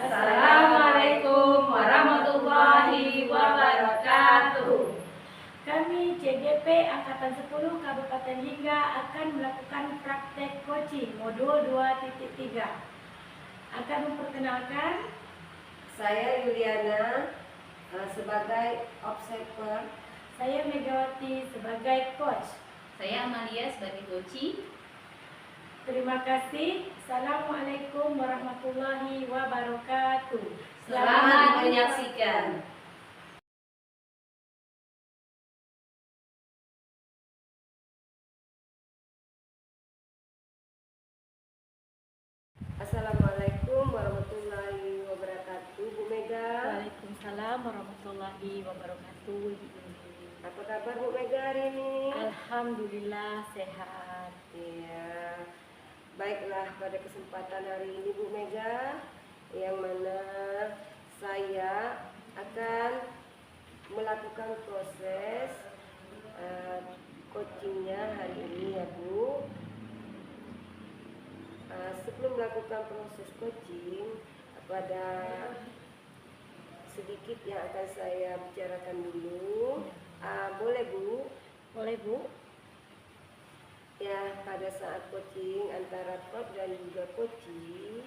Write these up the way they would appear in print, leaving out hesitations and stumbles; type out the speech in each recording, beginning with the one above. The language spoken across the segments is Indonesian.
Assalamualaikum warahmatullahi wabarakatuh. Kami CGP Angkatan 10 Kabupaten Lingga akan melakukan praktek coaching modul 2.3. Akan memperkenalkan saya Yuliana sebagai observer. Saya Megawati sebagai coach. Saya Amalia sebagai coaching. Terima kasih. Assalamualaikum warahmatullahi wabarakatuh. Selamat menyaksikan. Assalamualaikum warahmatullahi wabarakatuh, Bu Mega. Waalaikumsalam warahmatullahi wabarakatuh. Apa kabar Bu Mega hari ini? Alhamdulillah sehat. Iya. Baiklah, pada kesempatan hari ini Bu Mega, yang mana saya akan melakukan proses coachingnya hari ini ya Bu. Sebelum melakukan proses coaching, pada sedikit yang akan saya bicarakan dulu. Boleh Bu? Boleh Bu. Ya, pada saat coaching antara coach dan juga coaching,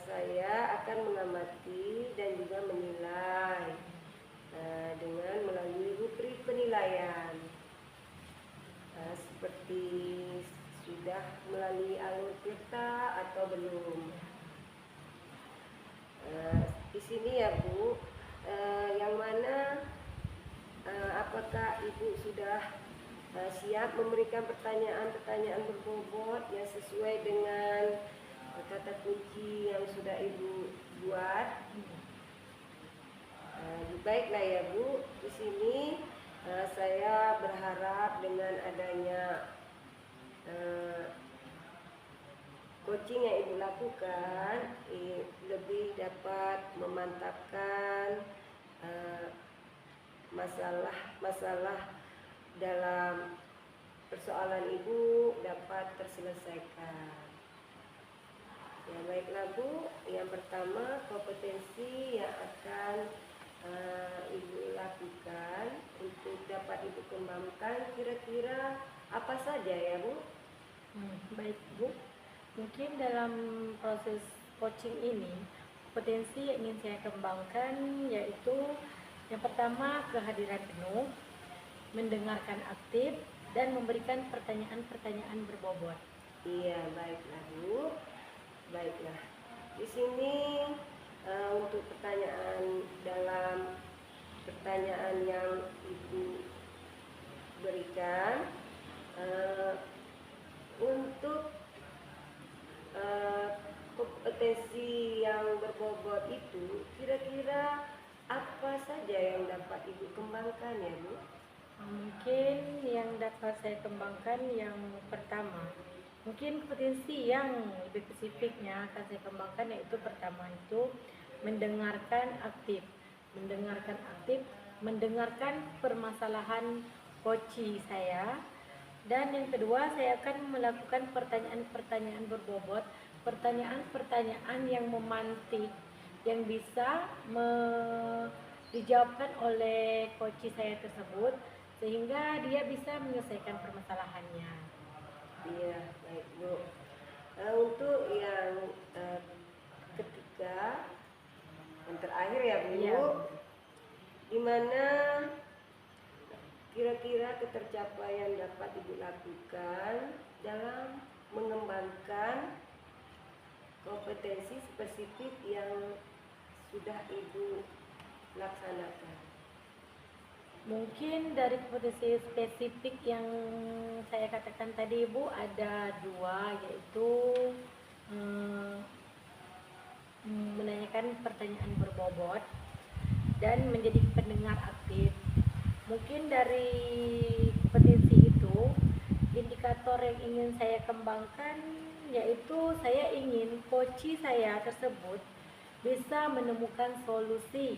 saya akan mengamati dan juga menilai dengan melalui rubrik penilaian, seperti sudah melalui alur peta atau belum. Di sini ya Bu, yang mana apakah Ibu sudah siap memberikan pertanyaan-pertanyaan berbobot yang sesuai dengan kata kunci yang sudah Ibu buat? Baiklah ya Bu, di sini saya berharap dengan adanya coaching yang Ibu lakukan lebih dapat memantapkan masalah dalam persoalan Ibu dapat terselesaikan. Ya, baiklah Bu, yang pertama kompetensi yang akan Ibu lakukan untuk dapat Ibu kembangkan kira-kira apa saja ya Bu? Baik Bu, mungkin dalam proses coaching ini potensi yang ingin saya kembangkan yaitu yang pertama kehadiran penuh, mendengarkan aktif, dan memberikan pertanyaan-pertanyaan berbobot. Iya, baiklah Bu. Baiklah. Di sini untuk dalam pertanyaan yang Ibu berikan, untuk kompetensi yang berbobot itu kira-kira apa saja yang dapat Ibu kembangkan ya Bu? Mungkin yang dapat saya kembangkan yang pertama, mungkin kompetensi yang lebih spesifiknya akan saya kembangkan yaitu pertama itu mendengarkan aktif, mendengarkan permasalahan coach saya. Dan yang kedua, saya akan melakukan pertanyaan-pertanyaan berbobot, pertanyaan-pertanyaan yang memantik, yang bisa dijawabkan oleh coach saya tersebut, sehingga dia bisa menyelesaikan permasalahannya. Iya, baik Bu. Untuk yang ketiga, yang terakhir ya Bu, Ya. Di mana kira-kira ketercapaian dapat Ibu lakukan dalam mengembangkan kompetensi spesifik yang sudah Ibu laksanakan? Mungkin dari kompetensi spesifik yang saya katakan tadi Ibu ada dua, yaitu menanyakan pertanyaan berbobot dan menjadi pendengar aktif. Mungkin dari kompetensi itu, indikator yang ingin saya kembangkan yaitu saya ingin coach saya tersebut bisa menemukan solusi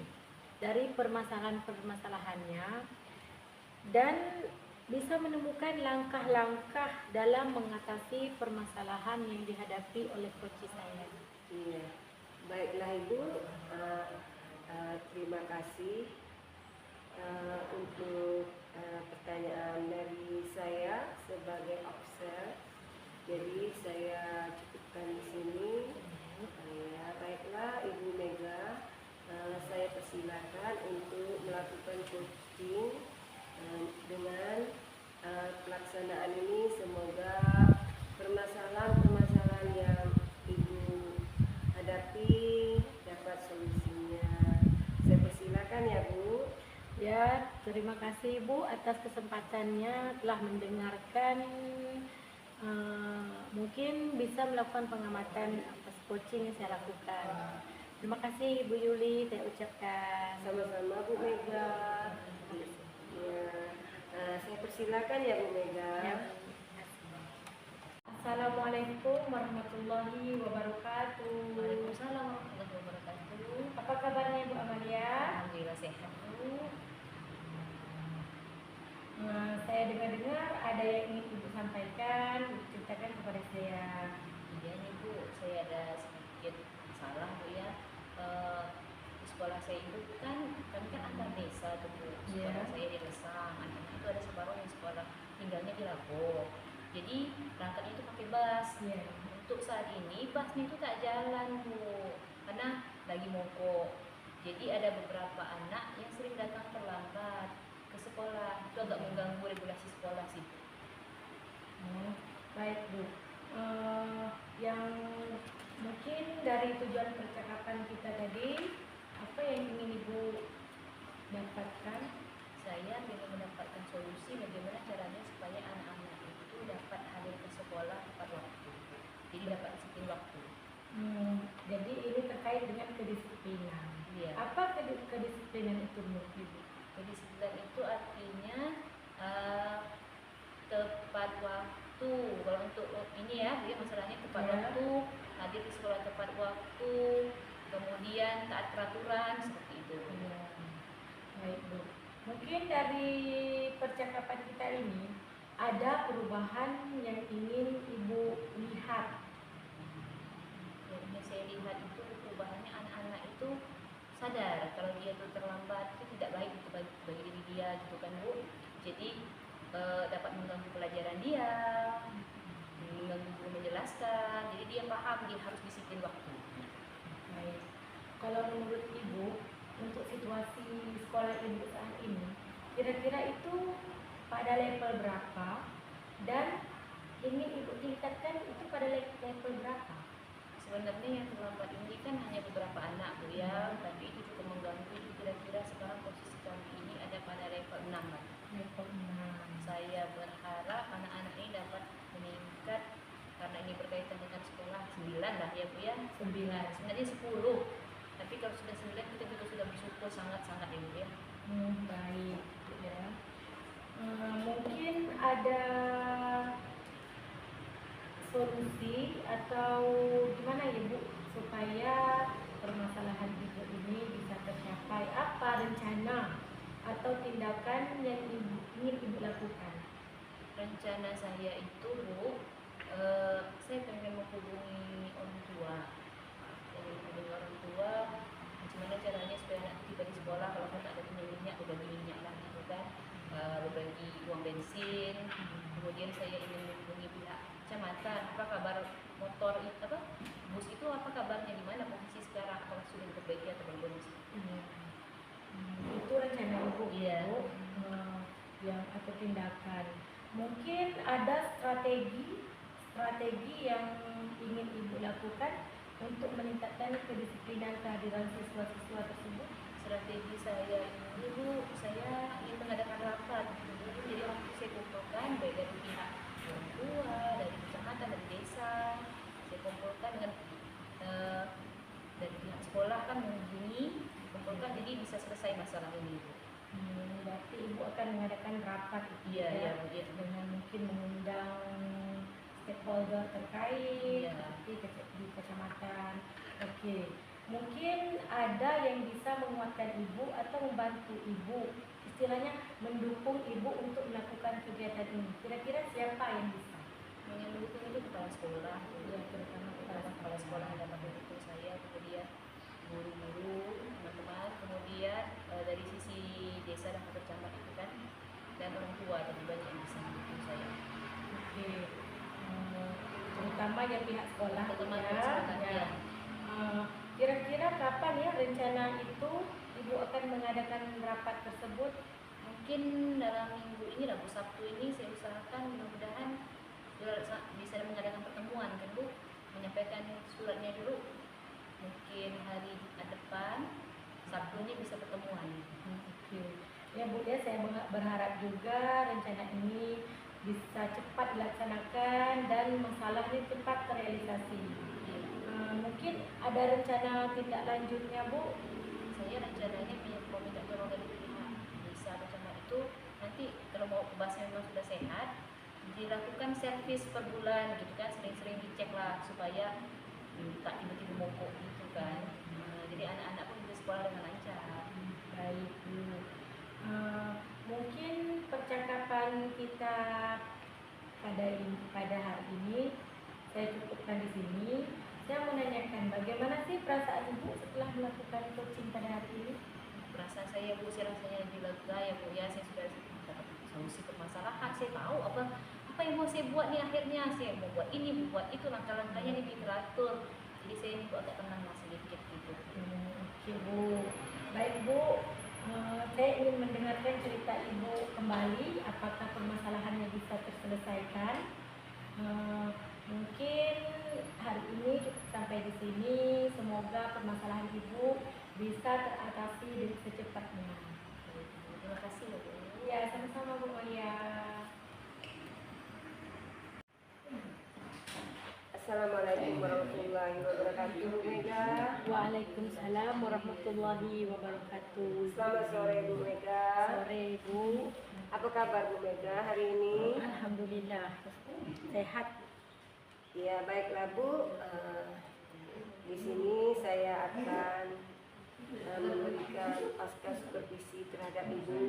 dari permasalahan-permasalahannya dan bisa menemukan langkah-langkah dalam mengatasi permasalahan yang dihadapi oleh coach saya. Iya, Baiklah Ibu, terima kasih untuk pertanyaan dari saya sebagai officer. Jadi saya cukupkan di sini. Ya, baiklah Ibu Mega, saya persilakan untuk melakukan coaching dengan pelaksanaan ini. Semoga permasalahan-permasalahan yang Ibu hadapi dapat solusinya. Saya persilakan ya Bu. Ya, terima kasih Ibu atas kesempatannya telah mendengarkan. Mungkin bisa melakukan pengamatan atas coaching yang saya lakukan. Terima kasih Ibu Yuli, saya ucapkan. Sama-sama Bu Mega. Ya, saya persilakan ya Bu Mega. Ya. Assalamualaikum warahmatullahi wabarakatuh. Waalaikumsalam warahmatullahi wabarakatuh. Apa kabarnya Bu Amalia? Alhamdulillah sehat Bu. Saya dengar-dengar ada yang ingin Ibu sampaikan, Ibu ceritakan kepada saya. Iya nih Bu, saya ada sedikit salah Bu ya. Di sekolah saya itu kan, kami kan antar desa tuh Bu. Sekolah Iya. saya di Lesang, anak-anak itu ada separuh yang sekolah tinggalnya di Lago. Jadi berangkatnya itu pakai bus. Iya. Untuk saat ini busnya itu tak jalan Bu, karena lagi mogok. Jadi ada beberapa anak yang sering datang terlambat ke sekolah. Itu agak mengganggu regulasi sekolah sih. Baik Bu. Yang mungkin dari tujuan percakapan kita tadi, apa yang ingin Ibu dapatkan? Saya ingin mendapatkan solusi bagaimana caranya supaya anak-anak itu dapat hadir ke sekolah tepat waktu. Jadi dapat disiplin waktu. Jadi ini terkait dengan kedisiplinan. Iya. Apa kedisiplinan itu menurut Ibu? Kedisiplinan itu artinya tepat waktu. Kalau untuk ini ya, dia masalahnya tepat Ya. waktu, hadir di sekolah tepat waktu, kemudian taat peraturan seperti itu. Iya. Baik Bu. Mungkin dari percakapan kita ini ada perubahan yang ingin Ibu lihat. Yang saya lihat itu perubahannya anak-anak itu sadar kalau dia itu terlambat itu tidak baik itu bagi diri dia gitu kan Bu. Jadi dapat mengganggu pelajaran dia, mengganggu guru menjelaskan. Jadi dia paham dia harus disiplin waktu. Baik. Kalau menurut Ibu, untuk situasi sekolah Ibu saat ini, kira-kira itu pada level berapa dan ingin Ibu tingkatkan itu pada level berapa? Sebenarnya yang terlambat ini kan hanya beberapa anak Bu ya, tapi itu cukup mengganggu. Jadi kira-kira sekarang posisi kami ini ada pada level 6 lah. Level 6. Saya berharap anak-anak ini dapat meningkat karena ini berkaitan dengan sekolah 9 lah ya Bu ya. 9. Sebenarnya 10. Tapi kalau sudah 9 kita juga sudah bersyukur sangat-sangat ya Bu ya. Baik ya. Mungkin ada solusi atau gimana ya Bu supaya permasalahan Ibu ini bisa tercapai? Apa rencana atau tindakan yang ingin Ibu lakukan? Rencana saya itu Bu, saya pengen menghubungi orang tua. Saya menghubungi orang tua, gimana caranya supaya anak tiba di sekolah kalau kan ada punya minyak, berbagi minyak lah gitu kan, berbagi uang bensin. Kemudian saya ingin menghubungi pihak kecamatan, apa kabar motor itu apa bus itu apa kabarnya, di mana posisi sekarang, apakah sudah diperbaiki atau belum? Itu rencana Ibu. Iya. Bu, yang atau tindakan. Mungkin ada strategi yang ingin Ibu lakukan untuk meningkatkan kedisiplinan kehadiran siswa-siswa tersebut. Strategi saya ini Bu, saya ingin mengadakan rapat. Jadi waktu saya kumpulkan baik dari pihak orang tua, dari kecamatan, dari desa, saya kumpulkan dengan dari pihak sekolah kan menghubungi, kumpulkan jadi bisa selesai masalah ini Bu. Berarti Ibu akan mengadakan rapat itu Iya, ya, iya, Bu, iya. dengan mungkin mengundang stakeholder terkait Iya. di kecamatan. Oke. Mungkin ada yang bisa menguatkan Ibu atau membantu Ibu, istilahnya mendukung Ibu untuk melakukan kegiatan ini. Kira-kira siapa yang bisa? Yang mendukung itu kepala sekolah, Ya, terutama kepala sekolah yang dapat mendukung saya, kemudian ya pihak sekolah Terutama ya. masyarakat, Ya. ya. Kira-kira kapan ya rencana itu Ibu akan mengadakan rapat tersebut? Mungkin dalam minggu ini lah Bu, Sabtu ini saya usahakan mudah-mudahan bisa mengadakan pertemuan kan Bu, menyampaikan suratnya dulu. Mungkin hari depan Sabtu ini bisa pertemuan. Oke. Ya Bu ya, saya berharap juga rencana ini bisa cepat dilaksanakan dan masalahnya cepat terrealisasi. Mungkin ada rencana tindak lanjutnya Bu? Saya rencananya mau minta tolong dari pihak desa bersama itu, nanti kalau mau obatnya memang sudah sehat, dilakukan servis per bulan gitu kan, sering-sering dicek lah supaya tak tiba-tiba mogok gitu kan. Jadi anak-anak pun bisa sekolah dengan lancar. Baik Bu. Mungkin percakapan kita pada hari ini saya cukupkan di sini. Saya menanyakan bagaimana sih perasaan Ibu setelah melakukan coaching pada hari ini? Perasaan saya Bu, saya rasanya lebih lega ya Bu ya, saya sudah dapat solusi permasalahan, saya tahu apa yang mau saya buat nih, akhirnya saya mau buat ini, buat itu, langkah-langkahnya lebih teratur. Jadi saya ini Bu agak tenang lah sedikit gitu. Oke Bu, baik Bu. Saya ingin mendengarkan cerita Ibu kembali, apakah permasalahannya bisa terselesaikan. Mungkin hari ini cukup sampai di sini. Semoga permasalahan Ibu bisa teratasi dengan secepatnya. Terima kasih ya Bu. Ya, sama-sama Bu Maya. Assalamualaikum warahmatullahi wabarakatuh, Bu Mega. Waalaikumsalam warahmatullahi wabarakatuh. Selamat sore Bu Mega. Sore Bu. Apa kabar Bu Mega hari ini? Alhamdulillah sehat. Ya baiklah Bu. Di sini saya akan memberikan pasca supervisi terhadap Ibu.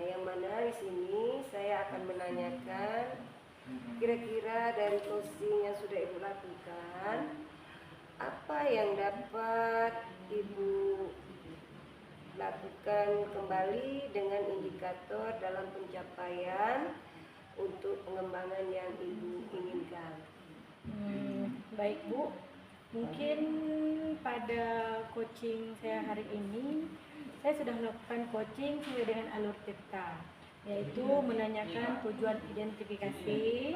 Yang mana di sini saya akan menanyakan kira-kira dari coaching yang sudah Ibu lakukan, apa yang dapat Ibu lakukan kembali dengan indikator dalam pencapaian untuk pengembangan yang Ibu inginkan. Baik Bu, mungkin pada coaching saya hari ini saya sudah melakukan coaching sesuai dengan alur TIPTA, yaitu menanyakan tujuan identifikasi,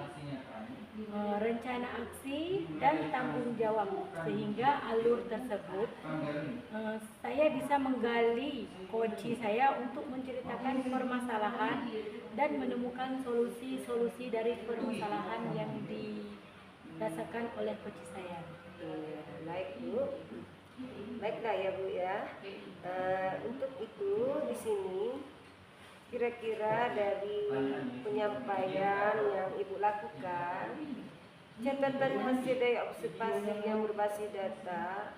rencana aksi, dan tanggung jawab, sehingga alur tersebut saya bisa menggali coaching saya untuk menceritakan permasalahan dan menemukan solusi-solusi dari permasalahan yang dirasakan oleh coaching saya. Baik Bu, baiklah ya Bu ya. Untuk itu di sini kira-kira dari penyampaian yang Ibu lakukan, catatan hasil dari observasi yang berbasis data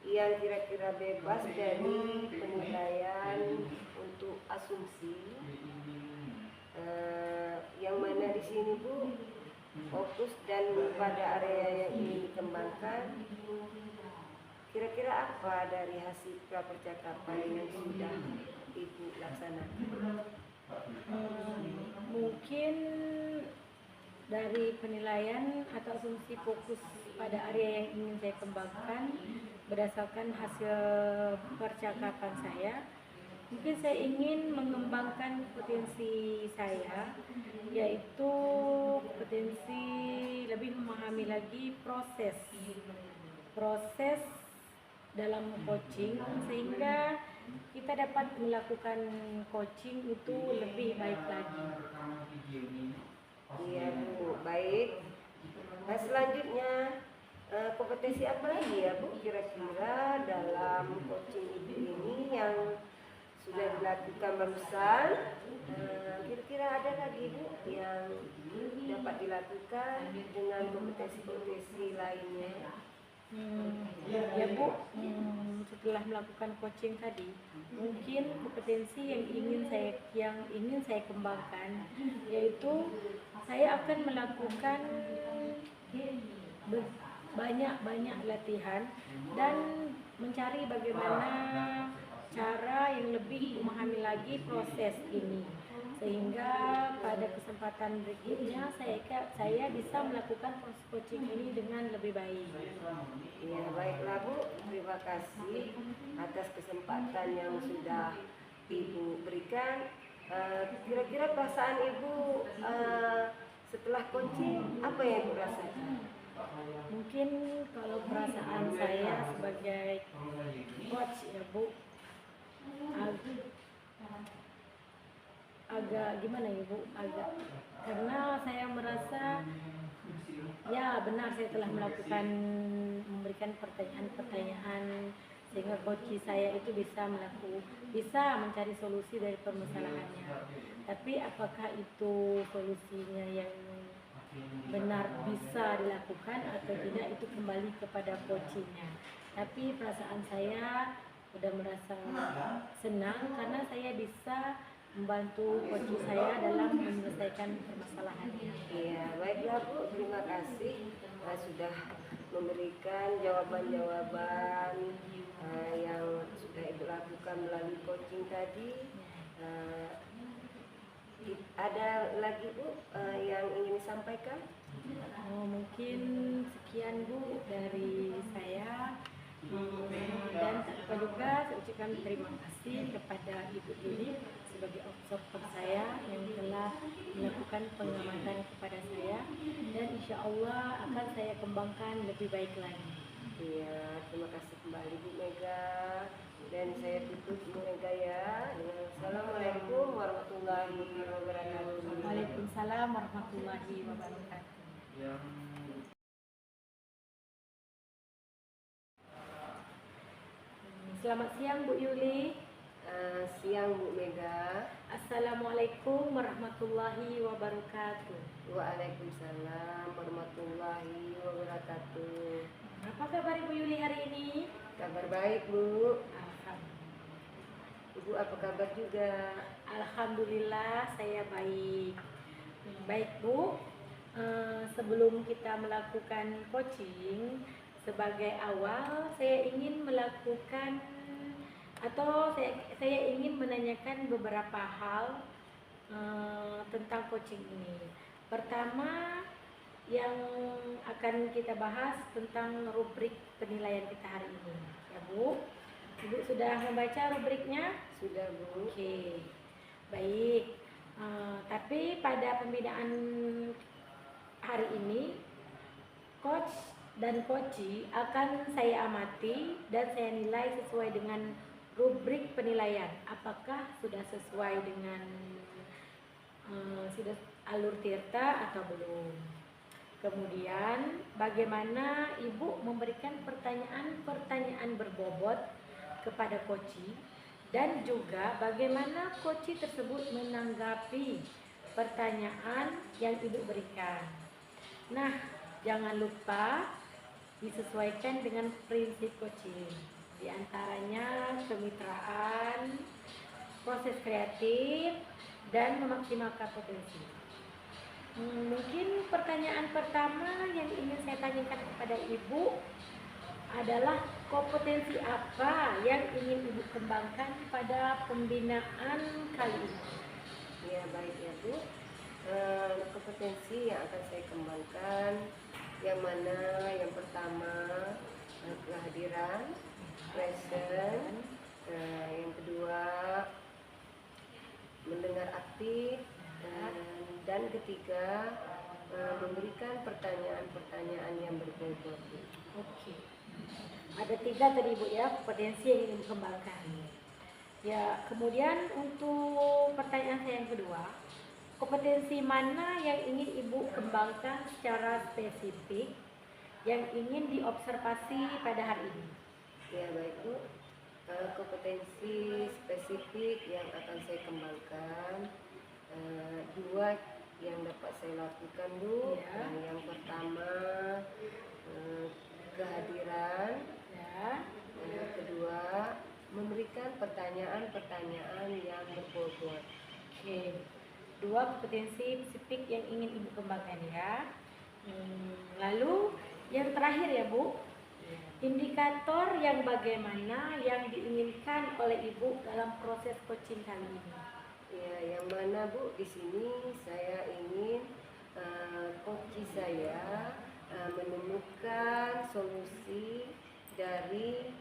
yang kira-kira bebas dari penilaian untuk asumsi, yang mana di sini Bu fokus dan pada area yang ingin dikembangkan. Kira-kira apa dari hasil percakapan yang sudah Ibu laksanakan? Mungkin dari penilaian atau asumsi fokus pada area yang ingin saya kembangkan berdasarkan hasil percakapan saya, mungkin saya ingin mengembangkan potensi saya, yaitu potensi lebih memahami lagi proses dalam coaching, sehingga kita dapat melakukan coaching itu lebih baik lagi. Iya Bu, baik. Nah selanjutnya kompetensi apa lagi ya Bu kira-kira dalam coaching Ibu ini yang sudah dilakukan barusan? Kira-kira ada lagi Bu yang dapat dilakukan dengan kompetensi-kompetensi lainnya? Ya Bu, setelah melakukan coaching tadi, mungkin kompetensi yang ingin saya kembangkan, yaitu saya akan melakukan banyak latihan dan mencari bagaimana cara yang lebih memahami lagi proses ini, sehingga pada kesempatan berikutnya saya bisa melakukan proses coaching ini dengan lebih baik. Ya, baiklah Bu, terima kasih atas kesempatan yang sudah Ibu berikan. Kira-kira perasaan Ibu setelah coaching apa yang Ibu rasakan? Mungkin kalau perasaan saya sebagai coach ya Bu, agak gimana ya Bu, karena saya merasa ya benar saya telah memberikan pertanyaan-pertanyaan sehingga coach saya itu bisa mencari solusi dari permasalahannya. Tapi apakah itu solusinya yang benar bisa dilakukan atau tidak, itu kembali kepada coachnya. Tapi perasaan saya sudah merasa senang karena saya bisa membantu coach saya dalam menyelesaikan permasalahannya. Iya, baiklah Bu, terima kasih sudah memberikan jawaban-jawaban yang sudah Ibu lakukan melalui coaching tadi. Ada lagi Bu yang ingin disampaikan? Mungkin sekian Bu dari saya. Dan tak lupa juga saya ucapkan terima kasih kepada Ibu Yuli sebagai observer saya yang telah melakukan pengamatan kepada saya, dan insya Allah akan saya kembangkan lebih baik lagi. Iya, terima kasih kembali Bu Mega, dan saya tutup Bu Mega ya dengan Assalamualaikum warahmatullahi wabarakatuh. Waalaikumsalam warahmatullahi wabarakatuh. Selamat siang Bu Yuli. Siang Bu Mega. Assalamualaikum warahmatullahi wabarakatuh. Waalaikumsalam warahmatullahi wabarakatuh. Apa kabar Ibu Yuli hari ini? Kabar baik Bu. Alhamdulillah. Ibu apa kabar juga? Alhamdulillah saya baik. Baik Bu, sebelum kita melakukan coaching, sebagai awal saya ingin melakukan atau saya ingin menanyakan beberapa hal tentang coaching ini. Pertama yang akan kita bahas tentang rubrik penilaian kita hari ini, ya Bu. Ibu sudah membaca rubriknya? Sudah Bu. Oke, baik. Tapi pada pembinaan hari ini, coach dan coachee akan saya amati dan saya nilai sesuai dengan rubrik penilaian. Apakah sudah sesuai dengan sudah alur tirta atau belum? Kemudian bagaimana Ibu memberikan pertanyaan-pertanyaan berbobot kepada coachee, dan juga bagaimana coachee tersebut menanggapi pertanyaan yang Ibu berikan. Nah, jangan lupa disesuaikan dengan prinsip coaching, di antaranya kemitraan, proses kreatif, dan memaksimalkan potensi. Mungkin pertanyaan pertama yang ingin saya tanyakan kepada Ibu adalah kompetensi apa yang ingin Ibu kembangkan pada pembinaan kali ini? Ya, baik ya Bu. Kompetensi yang akan saya kembangkan yang mana yang pertama kehadiran, present, yang kedua mendengar aktif, dan ketiga memberikan pertanyaan-pertanyaan yang berbobot. Oke. Ada 3 tadi Bu ya, kompetensi yang ingin dikembangkan. Ya, kemudian untuk pertanyaan saya yang kedua, kompetensi mana yang ingin Ibu kembangkan secara spesifik yang ingin diobservasi pada hari ini? Ya, baik Bu. Kompetensi spesifik yang akan saya kembangkan 2 yang dapat saya lakukan Bu. Ya. Yang pertama kehadiran, Ya. yang kedua memberikan pertanyaan-pertanyaan yang berbobot. Oke. 2 kompetensi spesifik yang ingin Ibu kembangkan ya. Lalu yang terakhir ya Bu, indikator yang bagaimana yang diinginkan oleh Ibu dalam proses coaching kali ini? Ya, yang mana Bu, di sini saya ingin coach saya menemukan solusi dari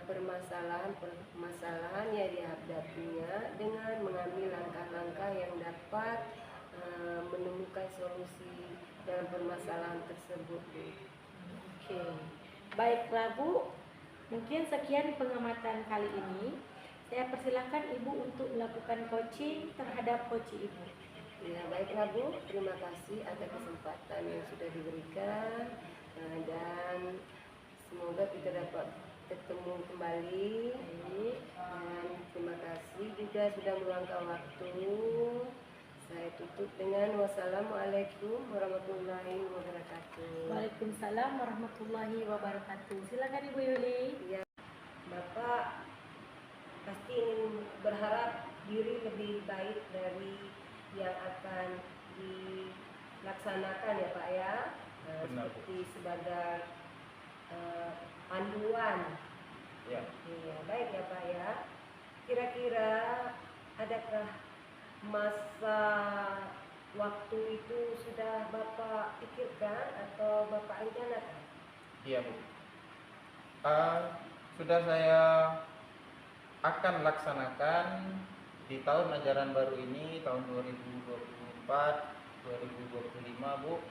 permasalahan yang dihadapinya dengan mengambil langkah-langkah yang dapat menemukan solusi dalam permasalahan tersebut, Bu. Oke, baiklah Bu. Mungkin sekian pengamatan kali ini. Saya persilakan Ibu untuk melakukan coaching terhadap coach Ibu. Ya, baiklah Bu, terima kasih atas kesempatan yang sudah diberikan dan semoga kita dapat ketemu kembali. Dan terima kasih juga sudah meluangkan waktu. Saya tutup dengan wassalamualaikum warahmatullahi wabarakatuh. Waalaikumsalam warahmatullahi wabarakatuh. Silakan Ibu Yuli. Ya, Bapak pasti ingin berharap diri lebih baik dari yang akan dilaksanakan ya Pak ya. Seperti sebagai panduan. Ya. Iya, baik ya Pak ya. Kira-kira adakah masa waktu itu sudah Bapak pikirkan atau Bapak rencanakan? Iya Bu. Sudah saya akan laksanakan di tahun ajaran baru ini, tahun 2024-2025 Bu.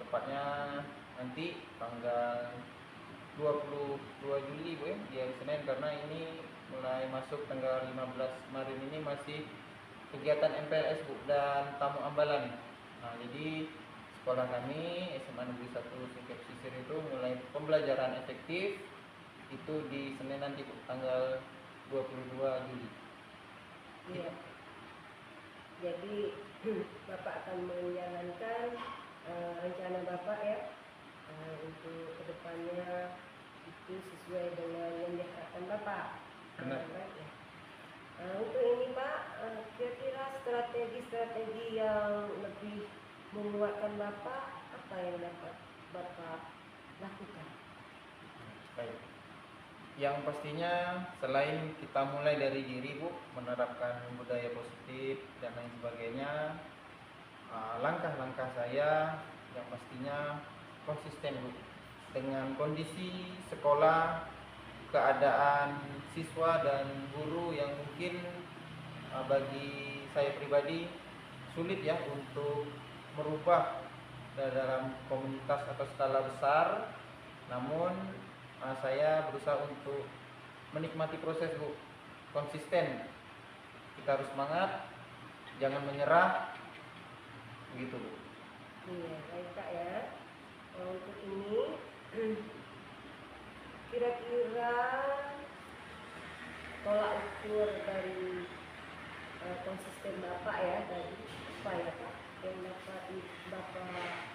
Tepatnya nanti tanggal 22 Juli Bu ya, di hari Senin, karena ini mulai masuk tanggal 15 kemarin ini masih kegiatan MPLS Bu dan tamu ambalan. Nah, jadi sekolah kami SMA Negeri 1 Singkep Sisir itu mulai pembelajaran efektif itu di Senin nanti Bu, tanggal 22 Juli. Iya. Jadi Bapak akan menjalankan rencana Bapak ya untuk kedepannya itu sesuai dengan yang diharapkan Bapak. Benar. Baik ya. Untuk ini Pak, kira-kira strategi yang lebih menguatkan Bapak apa yang dapat Bapak lakukan? Baik. Yang pastinya selain kita mulai dari diri Bu, menerapkan budaya positif dan lain sebagainya, langkah-langkah saya yang pastinya konsisten Bu dengan kondisi sekolah, keadaan siswa dan guru yang mungkin bagi saya pribadi sulit ya untuk merubah dalam komunitas atau skala besar. Namun saya berusaha untuk menikmati proses Bu, konsisten. Kita harus semangat, jangan menyerah, begitu Bu. Iya, baik Pak ya. Untuk ini kira-kira tolak ukur dari konsisten Bapak ya tadi apa ya Pak yang dapat Bapak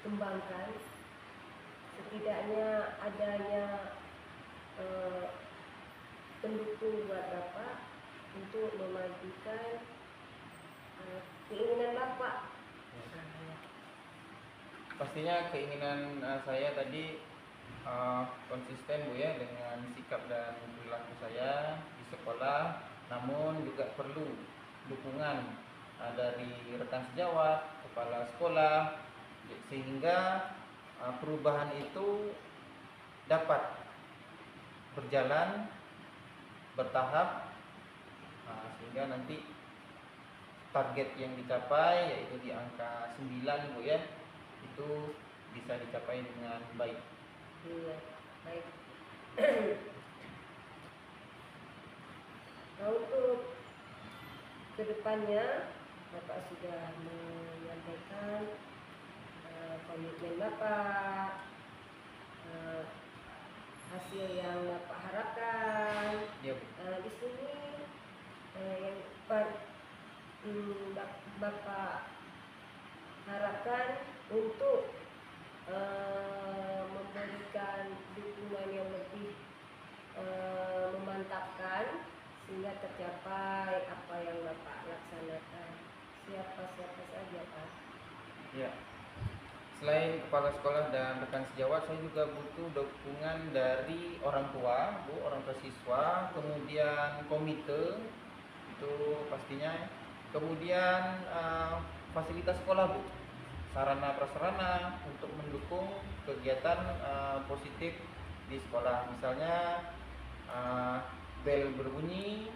kembangkan, setidaknya adanya pendukung buat Bapak untuk memajukan keinginan Bapak. Pastinya keinginan saya tadi konsisten Bu ya dengan sikap dan perilaku saya di sekolah, namun juga perlu dukungan dari rekan sejawat, kepala sekolah, sehingga perubahan itu dapat berjalan bertahap, sehingga nanti target yang dicapai yaitu di angka 9 Bu ya, itu bisa dicapai dengan baik. Iya, baik. Nah, untuk kedepannya Bapak sudah menyampaikan komitmen Bapak, hasil yang Bapak harapkan. Ya, Bu. Di sini yang Bapak harapkan untuk memberikan dukungan yang lebih memantapkan sehingga tercapai apa yang Bapak laksanakan. Siapa-siapa saja Pak? Ya. Selain kepala sekolah dan rekan sejawat, saya juga butuh dukungan dari orang tua, Bu, orang tua siswa, kemudian komite, itu pastinya. Kemudian fasilitas sekolah Bu, sarana prasarana untuk mendukung kegiatan positif di sekolah. Misalnya bel berbunyi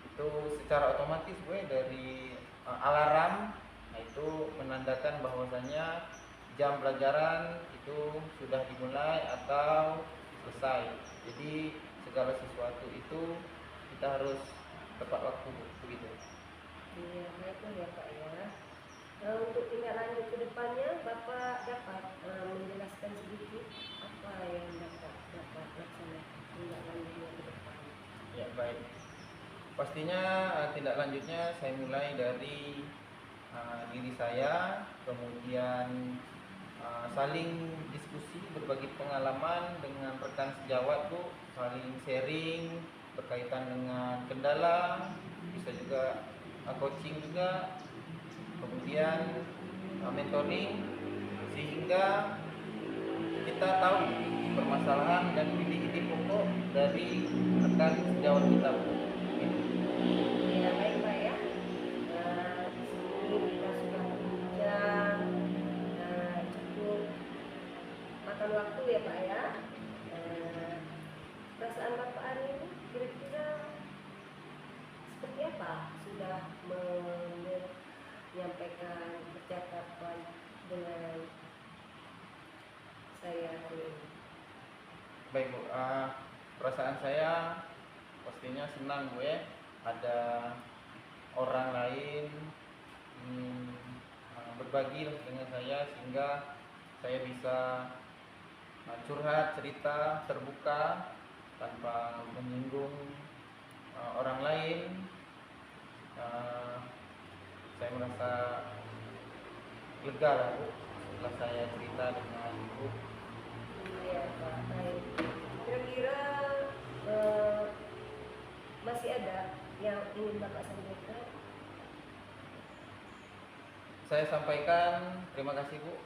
itu secara otomatis Bu dari alarm. Nah, itu menandakan bahwasanya jam pelajaran itu sudah dimulai atau selesai. Jadi segala sesuatu itu kita harus tepat waktu begitu. Iya, baiklah ya Pak ya. Untuk tindak lanjut ke depannya, Bapak dapat menjelaskan sedikit apa yang dapat laksanakan tindak lanjutnya ke depan. Ya, baik. Pastinya tindak lanjutnya saya mulai dari diri saya, kemudian saling diskusi, berbagi pengalaman dengan rekan sejawat Bu, saling sharing berkaitan dengan kendala, bisa juga coaching juga, kemudian mentoring, sehingga kita tahu permasalahan dan titik-titik pokok dari rekan sejawat kita Bu. Ya baik Pak ya. Di sini kita sudah berbincang cukup makan waktu ya Pak ya. Perasaan Bapak hari ini kira-kira seperti apa? Sudah menyampaikan percakapan dengan saya hari ini. Baik Bu, perasaan saya pastinya senang Bu ya, ada orang lain berbagi dengan saya sehingga saya bisa curhat, cerita, terbuka tanpa menyinggung orang lain. Saya merasa lega lah Bu setelah saya cerita dengan Ibu. Iya Pak, baik. Kira-kira masih ada yang ingin Bapak sampaikan? Saya sampaikan terima kasih Bu.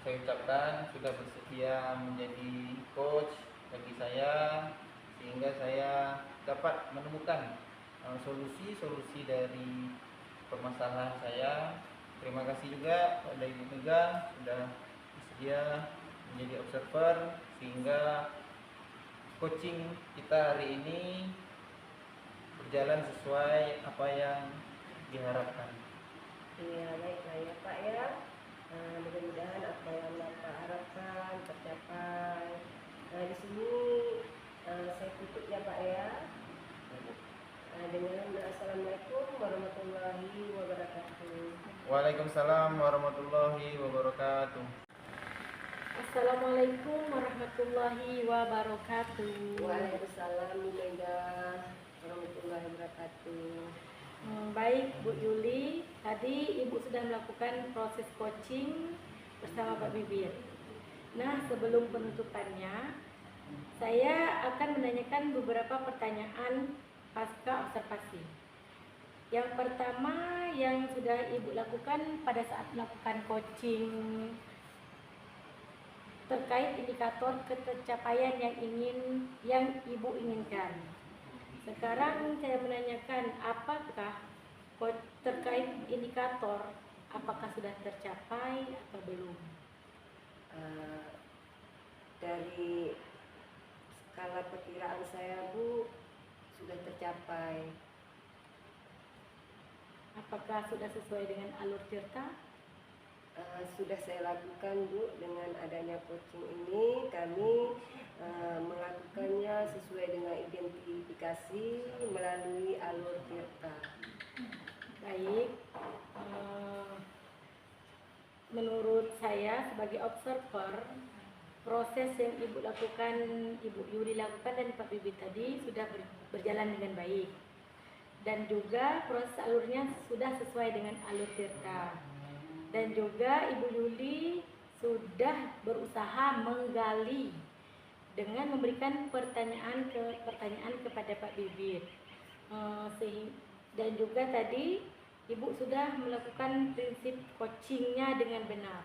Saya ucapkan sudah bersedia menjadi coach bagi saya, sehingga saya dapat menemukan solusi-solusi dari permasalahan saya. Terima kasih juga pada Ibu Mega sudah bersedia menjadi observer, sehingga coaching kita hari ini berjalan sesuai apa yang diharapkan. Iya baiklah ya Pak ya. Mudah-mudahan apa yang Bapak harapkan tercapai. Di sini saya tutup ya Pak ya. Dengan assalamualaikum warahmatullahi wabarakatuh. Waalaikumsalam warahmatullahi wabarakatuh. Assalamualaikum warahmatullahi wabarakatuh. Waalaikumsalam warahmatullahi wabarakatuh. Baik Bu Yuli, tadi Ibu sudah melakukan proses coaching bersama Pak Bibir. Nah, sebelum penutupannya, saya akan menanyakan beberapa pertanyaan pasca observasi. Yang pertama yang sudah Ibu lakukan pada saat melakukan coaching terkait indikator ketercapaian yang Ibu inginkan. Sekarang saya menanyakan apakah terkait indikator apakah sudah tercapai atau belum? Dari skala perkiraan saya Bu sudah tercapai. Apakah sudah sesuai dengan alur tirta? Sudah saya lakukan Bu, dengan adanya coaching ini kami melakukannya sesuai dengan identifikasi melalui alur tirta. Baik, menurut saya sebagai observer, proses yang Ibu lakukan, Ibu Yuli lakukan dan Pak Bibi tadi sudah berjalan dengan baik, dan juga proses alurnya sudah sesuai dengan alur tirta, dan juga Ibu Yuli sudah berusaha menggali dengan memberikan pertanyaan kepada Pak Bibit, dan juga tadi Ibu sudah melakukan prinsip coachingnya dengan benar.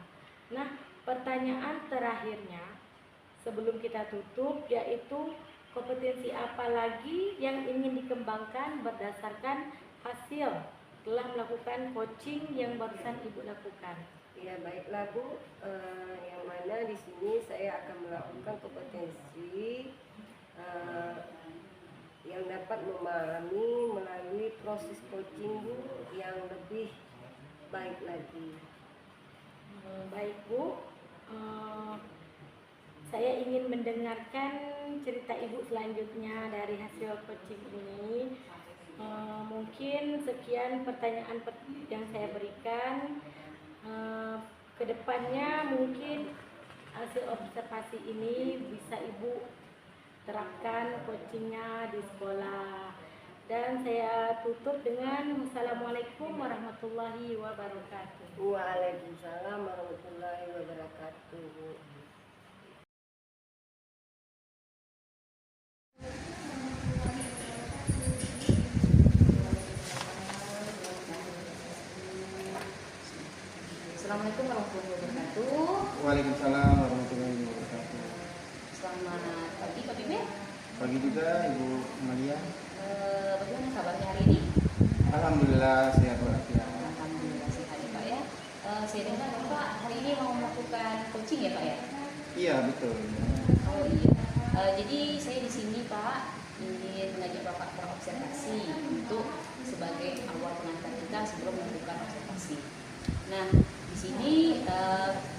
Nah, pertanyaan terakhirnya sebelum kita tutup yaitu kompetensi apa lagi yang ingin dikembangkan berdasarkan hasil telah melakukan coaching yang barusan Ibu lakukan? Ya baiklah Bu, yang mana di sini saya akan melakukan kompetensi yang dapat memahami melalui proses coaching Bu yang lebih baik lagi. Baik Bu, saya ingin mendengarkan cerita Ibu selanjutnya dari hasil coaching ini. Mungkin sekian pertanyaan yang saya berikan. Kedepannya mungkin hasil observasi ini bisa Ibu terapkan coachingnya di sekolah. Dan saya tutup dengan Wassalamualaikum warahmatullahi wabarakatuh. Waalaikumsalam warahmatullahi wabarakatuh. Assalamualaikum warahmatullahi wabarakatuh. Waalaikumsalam warahmatullahi wabarakatuh. Selamat pagi Pak Bibit. Pagi juga Ibu Malia. Bagaimana kabarnya hari ini? Alhamdulillah sehat walafiat. Alhamdulillah sehat ya Pak ya. Saya dengar Bapak hari ini mau melakukan coaching ya Pak ya? Iya betul. Oh iya. Jadi saya di sini Pak ingin mengajak Bapak berobservasi untuk sebagai awal pengantar kita sebelum melakukan observasi. Nah, di sini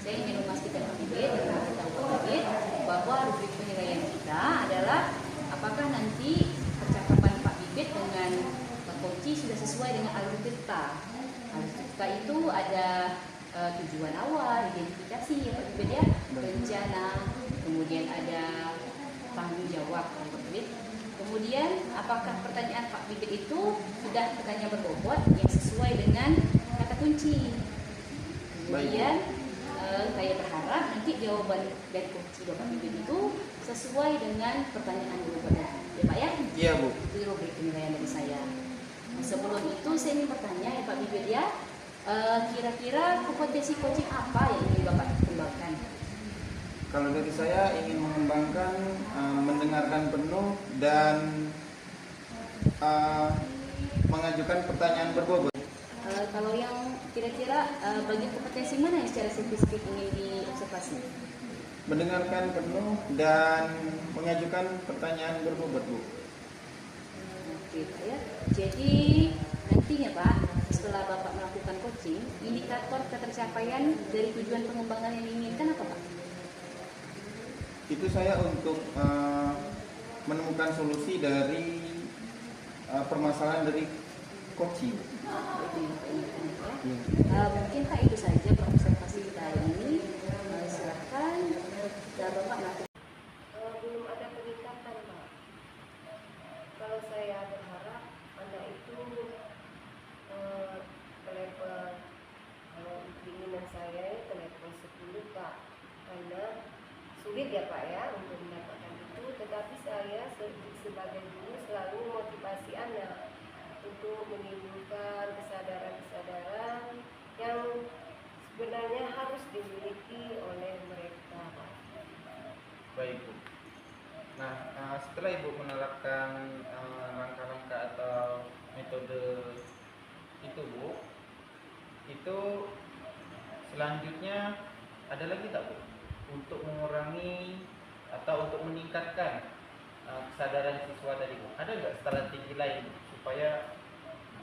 saya ingin memastikan Pak Bibit dan memberitahu Pak Bibit bahwa rubrik penilaian kita adalah apakah nanti percakapan Pak Bibit dengan Pak Koci sudah sesuai dengan alur cerita. Alur cerita itu ada tujuan awal, identifikasi ya Pak Bibit ya, rencana, kemudian ada tanggung jawab Pak Bibit. Kemudian apakah pertanyaan Pak Bibit itu sudah pertanyaan berbobot yang sesuai dengan kata kunci. Kemudian saya berharap nanti jawaban dari kunci Bapak Bibit itu sesuai dengan pertanyaan jawabannya. Ya Pak ya? Iya Bu. Itu rubrik penilaian dari saya. Nah, sebelum itu saya ingin bertanya ya Pak Bibit ya, kira-kira kompetensi coaching apa yang ingin Bapak kembangkan? Kalau dari saya ingin mengembangkan mendengarkan penuh dan mengajukan pertanyaan berbobot. Kalau yang kira-kira bagian kompetensi mana yang secara spesifik ingin diobservasi? Mendengarkan penuh dan mengajukan pertanyaan berbobot Bu. Oke Pak ya. Jadi nantinya Pak, setelah Bapak melakukan coaching, indikator ketercapaian dari tujuan pengembangan yang diinginkan apa Pak? Itu saya untuk menemukan solusi dari permasalahan dari coaching. Mungkin Pak itu saja berobservasi kita hari ini. Silakan Bapak melakukan. Belum ada peningkatan Pak. Kalau saya berharap anak itu ke level keinginan saya ke level 10 Pak, karena sulit ya Pak ya untuk mendapatkan itu, tetapi saya sebagai guru selalu motivasi anak untuk menimbulkan kesadaran-kesadaran yang sebenarnya harus dimiliki oleh mereka Pak. Baik Bu. Nah, setelah Ibu menerapkan langkah-langkah atau metode itu Bu, itu selanjutnya ada lagi tak Bu untuk mengurangi atau untuk meningkatkan kesadaran siswa tadi Bu? Ada nggak strategi lain supaya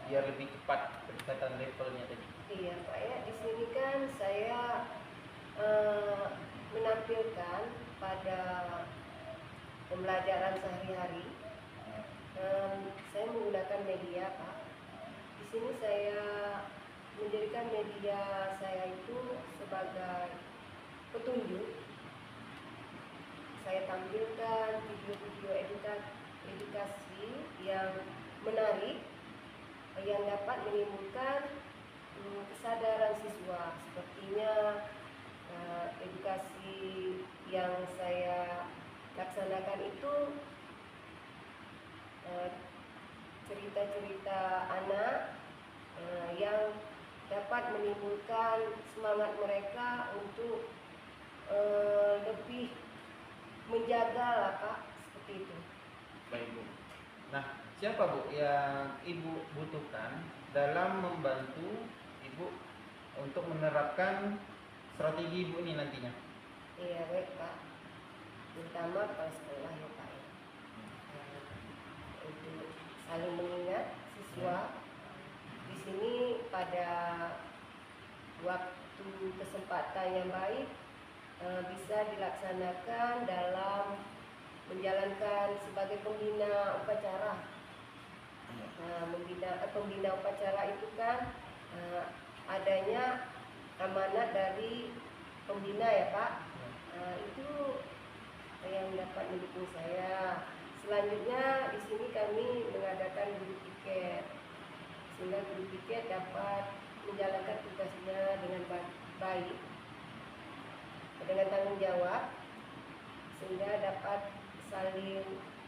biar lebih cepat peningkatan levelnya tadi? Iya Pak ya, di sini kan saya menampilkan pada pembelajaran sehari-hari. Saya menggunakan media Pak. Di sini saya menjadikan media saya itu sebagai petunjuk. Saya tampilkan video-video edukasi yang menarik yang dapat menimbulkan kesadaran siswa. Sepertinya edukasi yang saya laksanakan itu cerita-cerita anak yang dapat menimbulkan semangat mereka untuk lebih menjaga lah Kak, seperti itu. Baik Bu. Nah, siapa Bu yang Ibu butuhkan dalam membantu Ibu untuk menerapkan strategi Ibu ini nantinya? Iya baik Pak, terutama kepala sekolah ya Pak ya. Untuk saling mengingat siswa di sini pada waktu kesempatan yang baik bisa dilaksanakan dalam menjalankan sebagai pembina upacara. Pembina upacara itu kan adanya amanat dari pembina ya Pak. Itu yang dapat mendukung saya. Selanjutnya di sini kami mengadakan guru piket, sehingga guru piket dapat menjalankan tugasnya dengan baik, dengan tanggung jawab, sehingga dapat saling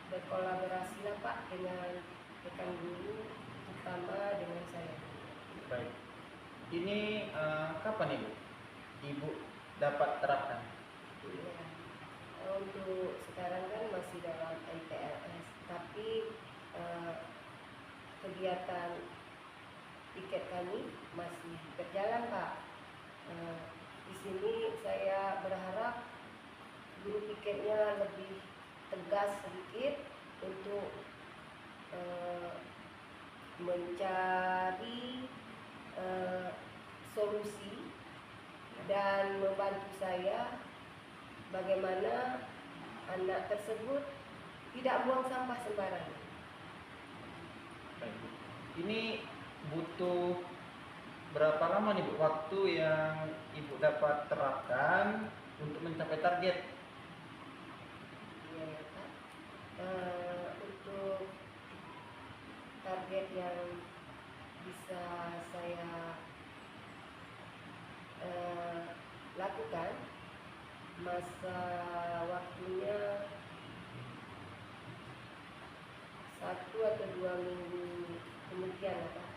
berkolaborasi lah Pak dengan rekan guru, terutama dengan saya. Baik. Ini kapan Ibu? Ibu dapat terapkan? Ya. Untuk sekarang kan masih dalam MPLS, tapi kegiatan piket kami masih berjalan Pak. Di sini saya berharap guru piketnya lebih tegas sedikit untuk mencari solusi dan membantu saya bagaimana anak tersebut tidak buang sampah sembarangan. Baik, Bu. Ini butuh berapa lama nih Bu waktu yang Ibu dapat terapkan untuk mencapai target? Iya ya Pak. Untuk target yang bisa saya lakukan, masa waktunya 1 atau 2 minggu kemudian lah Pak.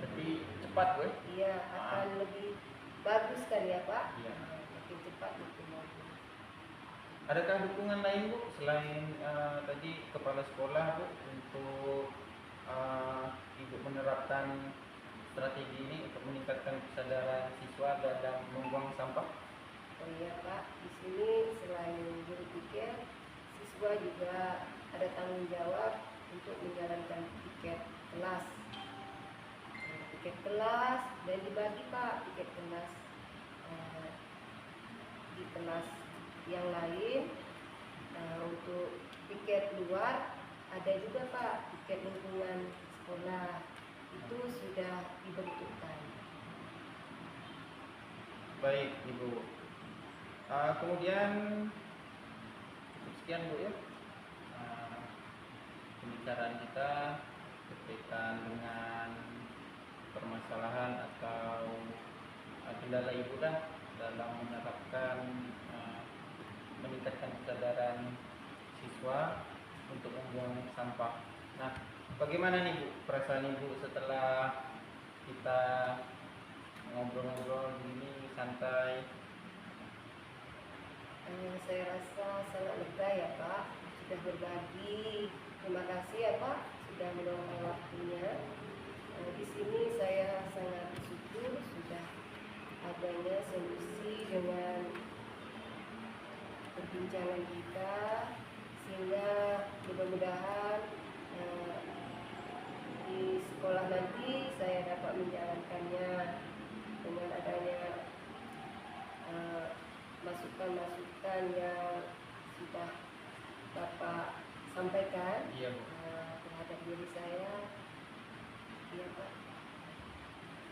Lebih cepat Bu? Iya, akan lebih bagus kan ya Pak. Iya. Makin cepat makin bagus. Adakah dukungan lain Bu selain tadi kepala sekolah Bu untuk Ibu menerapkan strategi ini untuk meningkatkan kesadaran siswa dalam membuang sampah? Oh iya Pak, di sini selain guru pikir, siswa juga ada tanggung jawab untuk menjalankan piket kelas. Piket kelas dan dibagi Pak, piket kelas di kelas yang lain. Untuk piket luar ada juga Pak, piket lingkungan sekolah itu sudah dibentukkan. Baik Ibu. Kemudian sekian Bu ya pembicaraan kita berkaitan dengan permasalahan atau kendala Ibu dalam menerapkan meningkatkan kesadaran siswa untuk membuang sampah. Nah, bagaimana nih Bu perasaan Ibu setelah kita ngobrol-ngobrol gini santai? Saya rasa sangat lega ya Pak, sudah berbagi. Terima kasih ya Pak, sudah meluangkan waktunya. Di sini saya sangat bersyukur sudah adanya solusi dengan perbincangan kita, sehingga mudah-mudahan di sekolah nanti saya dapat menjalankannya dengan adanya masukan-masukan yang sudah Bapak sampaikan. Iya Bu. Terhadap diri saya. Iya Pak.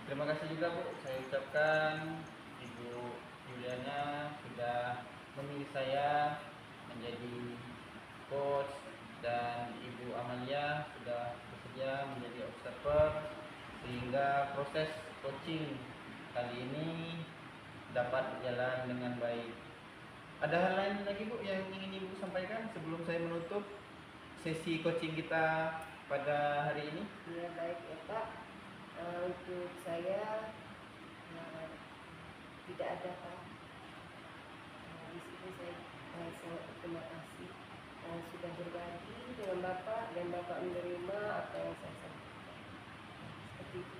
Terima kasih juga Bu, saya ucapkan Ibu Juliana sudah memilih saya menjadi coach dan Ibu Amalia sudah bersedia menjadi observer, sehingga proses coaching kali ini dapat berjalan dengan baik. Ada hal lain lagi Bu yang ingin Ibu sampaikan sebelum saya menutup sesi coaching kita pada hari ini? Iya baik ya Pak. Untuk saya tidak ada Pak. Di sini saya sangat berterima kasih sudah berbagi dengan Bapak dan Bapak menerima apa yang saya sampaikan. Seperti itu.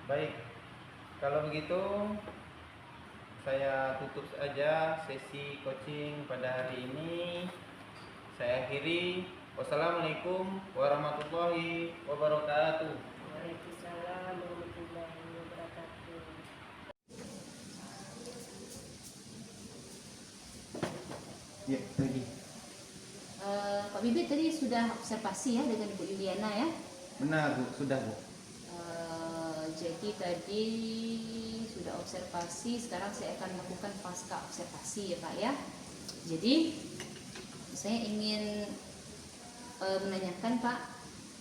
Baik, kalau begitu saya tutup saja sesi coaching pada hari ini. Saya akhiri. Wassalamualaikum warahmatullahi wabarakatuh. Waalaikumsalam warahmatullahi wabarakatuh. Ya, lagi. Pak Bibit tadi sudah observasi ya dengan Ibu Yuliana ya. Benar Bu, sudah Bu. Jadi tadi sudah observasi, sekarang saya akan melakukan pasca observasi ya Pak ya. Jadi saya ingin menanyakan Pak,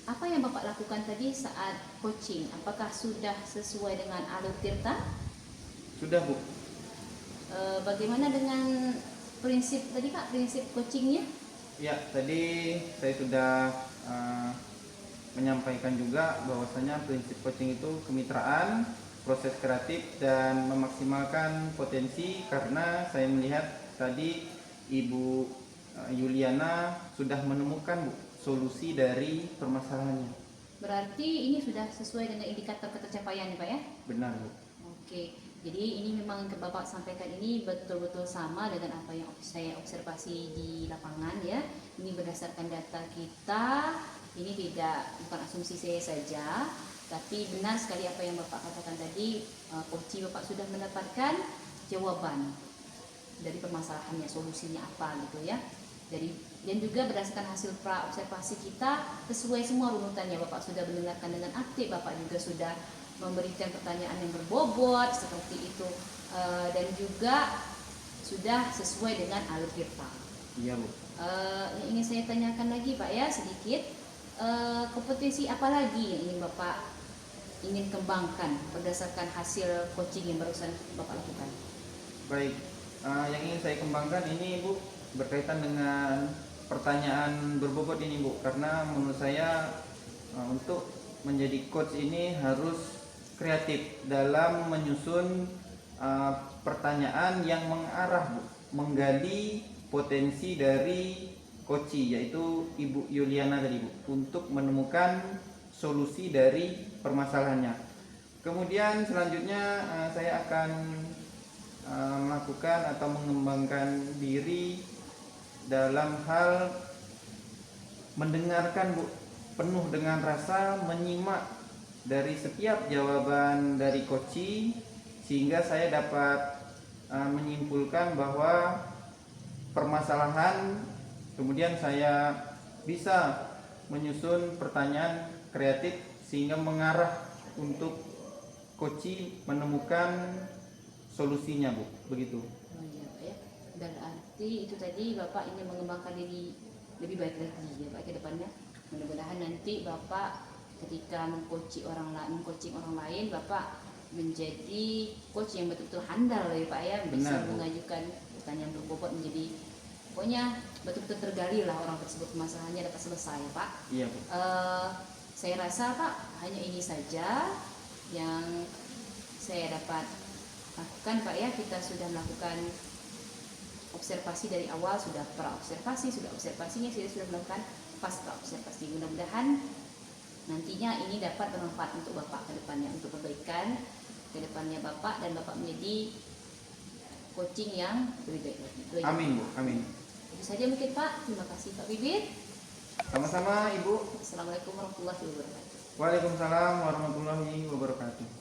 apa yang Bapak lakukan tadi saat coaching? Apakah sudah sesuai dengan alur tirta? Sudah Bu. Bagaimana dengan prinsip tadi Pak, prinsip coachingnya? Ya, tadi saya sudah menyampaikan juga bahwasanya prinsip coaching itu kemitraan, proses kreatif, dan memaksimalkan potensi. Karena saya melihat tadi Ibu Yuliana sudah menemukan Bu, solusi dari permasalahannya. Berarti ini sudah sesuai dengan indikator ketercapaian ya Pak ya? Benar Bu. Oke, jadi ini memang yang Bapak sampaikan ini betul-betul sama dengan apa yang saya observasi di lapangan ya. Ini berdasarkan data kita, ini bukan asumsi saya saja, tapi benar sekali apa yang Bapak katakan tadi. Coach Bapak sudah mendapatkan jawaban dari permasalahannya, solusinya apa gitu ya. Dan juga berdasarkan hasil pra observasi kita sesuai semua runutannya. Bapak sudah mendengarkan dengan aktif, Bapak juga sudah memberikan pertanyaan yang berbobot seperti itu, dan juga sudah sesuai dengan alur tirta. Iya Bu. Yang ingin saya tanyakan lagi Pak ya sedikit, kompetensi apa lagi yang ingin Bapak kembangkan berdasarkan hasil coaching yang barusan Bapak lakukan? Baik, yang ingin saya kembangkan ini Bu berkaitan dengan pertanyaan berbobot ini Bu, karena menurut saya untuk menjadi coach ini harus kreatif dalam menyusun pertanyaan yang mengarah Bu, menggali potensi dari coach, yaitu Ibu Yuliana tadi Bu, untuk menemukan solusi dari permasalahannya. Kemudian selanjutnya saya akan melakukan atau mengembangkan diri dalam hal mendengarkan Bu, penuh dengan rasa, menyimak dari setiap jawaban dari coach, sehingga saya dapat menyimpulkan bahwa permasalahan, kemudian saya bisa menyusun pertanyaan kreatif sehingga mengarah untuk coach menemukan solusinya Bu, begitu. Oh iya Pak ya. Berarti itu tadi Bapak ingin mengembangkan diri lebih baik lagi ya Pak ke depannya. Mudah-mudahan nanti Bapak ketika mengcoaching orang lain, Bapak menjadi coach yang betul-betul handal ya Pak ya, bisa Benar, mengajukan pertanyaan berbobot, menjadi pokoknya betul-betul tergali lah orang tersebut, masalahnya dapat selesai ya Pak. Iya Bu. Saya rasa Pak hanya ini saja yang saya dapat lakukan Pak ya. Kita sudah melakukan observasi dari awal, sudah pra observasi, sudah observasinya, sudah melakukan pasca observasi. Mudah-mudahan nantinya ini dapat bermanfaat untuk Bapak ke depannya, untuk perbaikan ke depannya Bapak, dan Bapak menjadi coaching yang lebih baik lagi. Amin Bu, amin. Itu saja mungkin Pak. Terima kasih Pak Bibit. Sama-sama Ibu. Assalamualaikum warahmatullahi wabarakatuh. Waalaikumsalam warahmatullahi wabarakatuh.